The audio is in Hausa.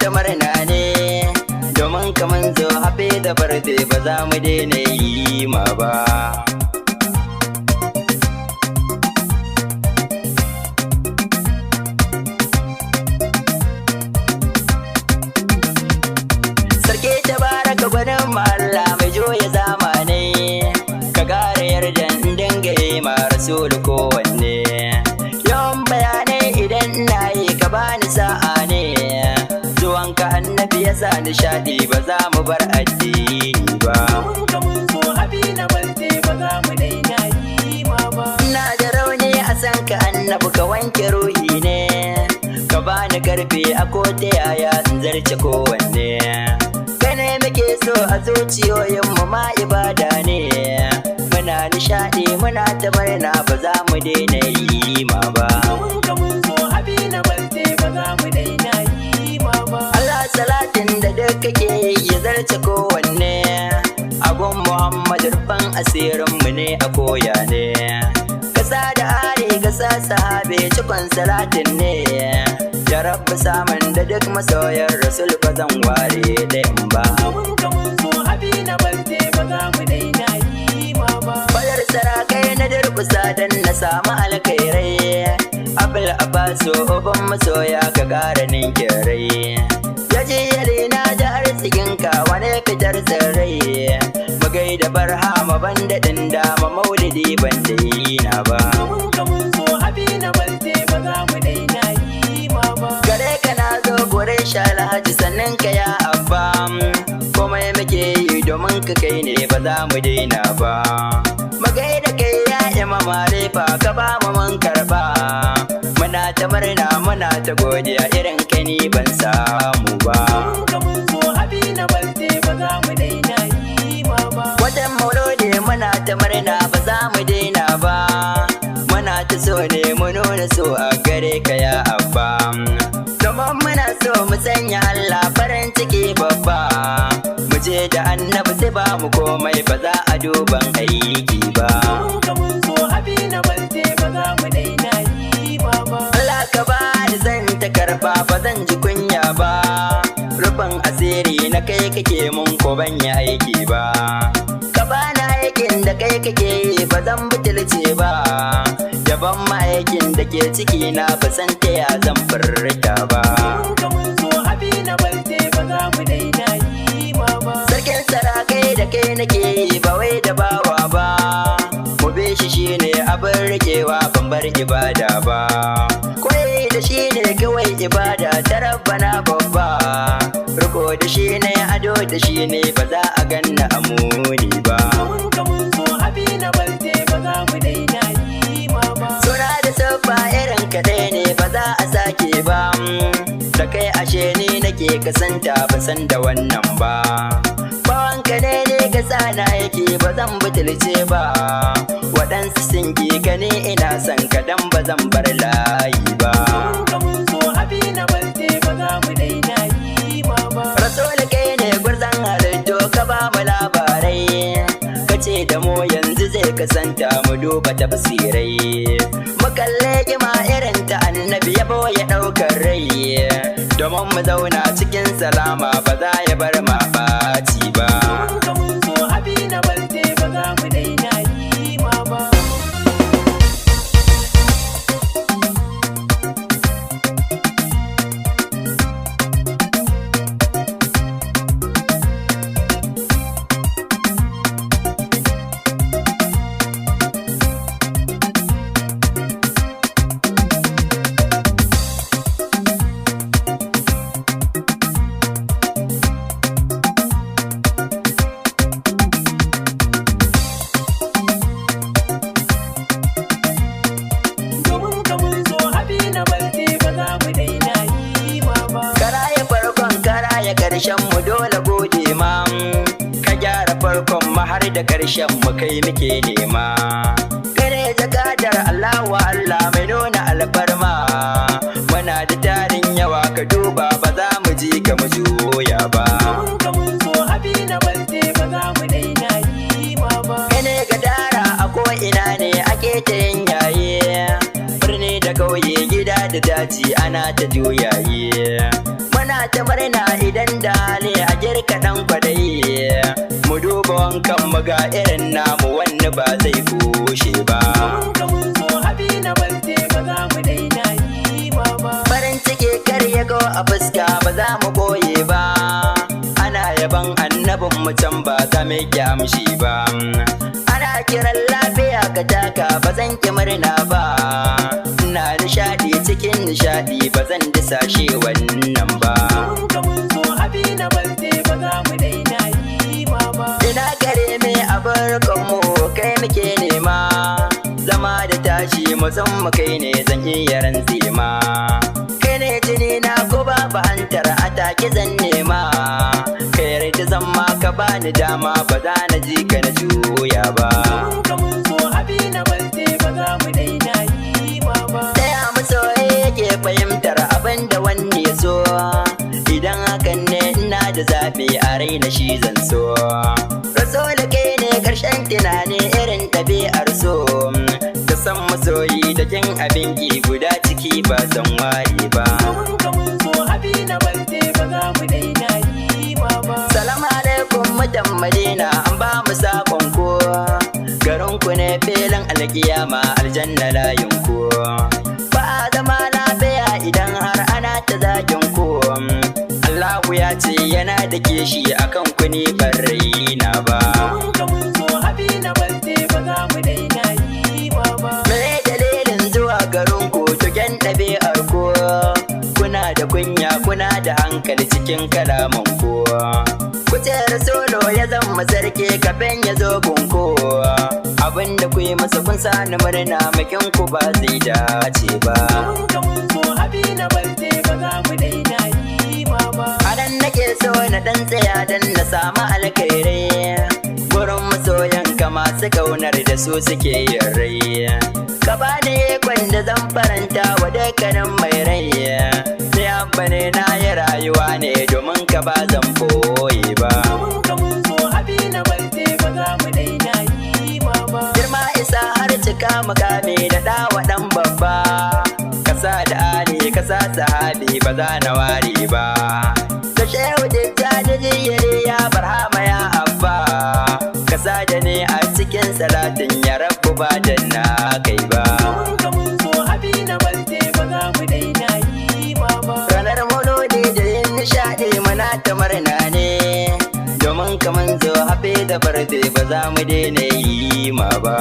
ta murna ne domin ka mun zo happy da birthday ba za mu daina yi ma ba. Sarki tabaraka gwanin Allah mai juya zamani, ka ƙara yarda dinga yi ma rasulu kowanne. Yawan bayanai idan ina yi ka bani sa'a ne, zuwanka annabi ya sa nishaɗi ba za mu bar addini ba. Ina da rauni a san ka annabi ka wanke ruhi ne, ka bani karfe a kote yaya in zarce kowanne. Kane muke so a zuciyoyinmu ma ibada ne, muna nishaɗi muna ta murna ba za mu daina yi ma ba. Allah salatin da duk kake ya zarce kowanne, abun Muhammadu rufan asirinmu ne a koya ne. Kasa da are kasa sahabe cikon salatin ne, ya rabu samun da duk masoyan rasul ba zan ware ɗayan ba. Fadar sarakai na durkusa don na samu alkhairai, abul abaso uban masoya ka ƙara ninkin rai. Yaji yare na da arzikinka wane fitar tsirrai, magai da barhama ban daɗin dama maulidi ban da yi na ba. Gare ka na zo gore sha alhaji sannan ka ya abba, komai muke yi domin ka kai ne ba za mu daina ba. Magai da kai ya imam Halifa ka ba mu mun karba, muna ta murna muna ta godiya irin ka ni ban samu ba. Watan mauludi muna ta murna ba za mu daina ba, muna ta so ne mu nuna so a gare ka ya abba, domin muna so mu sanya Allah farin ciki babba. Mu je da annabi sai ba mu komai ba za a duban aiki ba. Allah ka ba da zan ta karba ba zan ji kunya ba, rufin asiri na kai kake mun ko ban yi aiki ba. Ka bani aikin da kai kake yi ba zan butulce ba, yaban ma'aikin da ke ciki na ba san ta ya zan furta ba. Sarkin sarakai da kai nake yi ba wai da bawa ba, mu be shi shine abin rikewa ban bar ibada ba. Koyi da shi ne kawai ibada ta rabbana babba, riko da shi ne ado da shi ne ba za a ganna amuni ba. Suna da sabba irin kaɗai ne ba za a sake ba, da kai ashe ni nake kasanta ba san da wannan ba. Bawanka ne ka sa na aiki ba zan butulce ba, waɗansu sun ki ka ne ina son ka dan ba zan bar layi ba. Rasul kai ne gwarzon halittu ka ba mu labarai, kace da mu yanzu zai kasanta mu duba tafsirai, mu kalle gima irin ta annabi ya boye ɗaukar rai, domin mu zauna cikin salama ba za ya bar ma ɓaci ba. Karshen mu dole gode ma, ka gyara farkon mu har da karshen mu kai muke nema. Kare jakadar Allah wa Allah mai nuna alfarma, muna da tarin yawa ka duba ba za mu ji ka mu juya ba. Kane ga dara a ko ina ne ake ta yin yaye, birni da kauye gida da daji ana ta juyaye. muna ta murna idan da hali a girka dan kwadayi. Mu duba wankan mu ga irin namu wani ba zai kushe ba. Mun zo habi na birthday ba za mu daina yi ba. Farin ciki kar ya go a fuska ba za mu boye ba. Ana yaban annabin mu can ba za mu kyamshi ba. Ana kiran lafiya ka taka ba zan ki murna ba. Ina nishadi cikin nishadi ba zan disashe wannan ba. Mun zo habi na birthday ba za mu daina yi ba. Ina gare me a barkan mu kai muke nema. Zama da tashi mu san mu kai ne zan iya rantse ma. Kai ne jini na ko babu hantar a take zan nema. Ka yarda zan ma ka bani dama ba za na ji ka na juya ba. Mun zo habi na birthday ba za mu daina yi ba. Taya mu soye yake fahimtar abin da wanne ya so. Idan hakan ne ina da zaɓi a raina shi zan so. Rasul kai ne ƙarshen tunani irin ɗabi'ar so. Da san masoyi da jin abin ki guda ciki ba zan ware ba. Mun zo habi na birthday ba za mu daina yi ba. Salamu alaikum mutan Madina an ba mu sakon ko. Garin ku ne filin alkiyama aljanna layin ku. Ba a zama lafiya idan har ana ta zagin ku. Allahu ya ce yana da kishi akan ku ni ban raina ba. Mun zo habi na birthday ba za mu daina yi ba. Me dalilin zuwa garin ku tuken ɗabi'ar ku. Kuna da kunya kuna da hankali cikin kalaman ku. Kucer solo ya zama sarki kafin ya zo gunku. Abinda ku yi masa kun sani murna makin ku ba zai dace ba. Mun zo habi na birthday ba za mu daina yi ba. Anan nake so na dan tsaya dan na samu alkhairai. Gurin masoyan ka masu kaunar da su suke yin rai. Ka bani ikon da zan faranta wa dukkanin mai rai. Ni abba ne na yi rayuwa ne domin ka ba zan boye ba. Mun zo habi na birthday ba za mu daina yi ba. Girma isa har cika mukami da dawa dan babba. Kasa da ali kasa sahabi ba za na ware ba. Da shehu tijjani jiyari ya barhama ya abba. Kasa da ne a cikin salatin ya rabu ba da na kai ba. Mun zo habi na birthday ba za mu daina yi ba. Ranar mauludi da yin nishaɗi muna ta murna ne. Domin kaman zo haɓe da birthday ba za mu daina yi ma ba.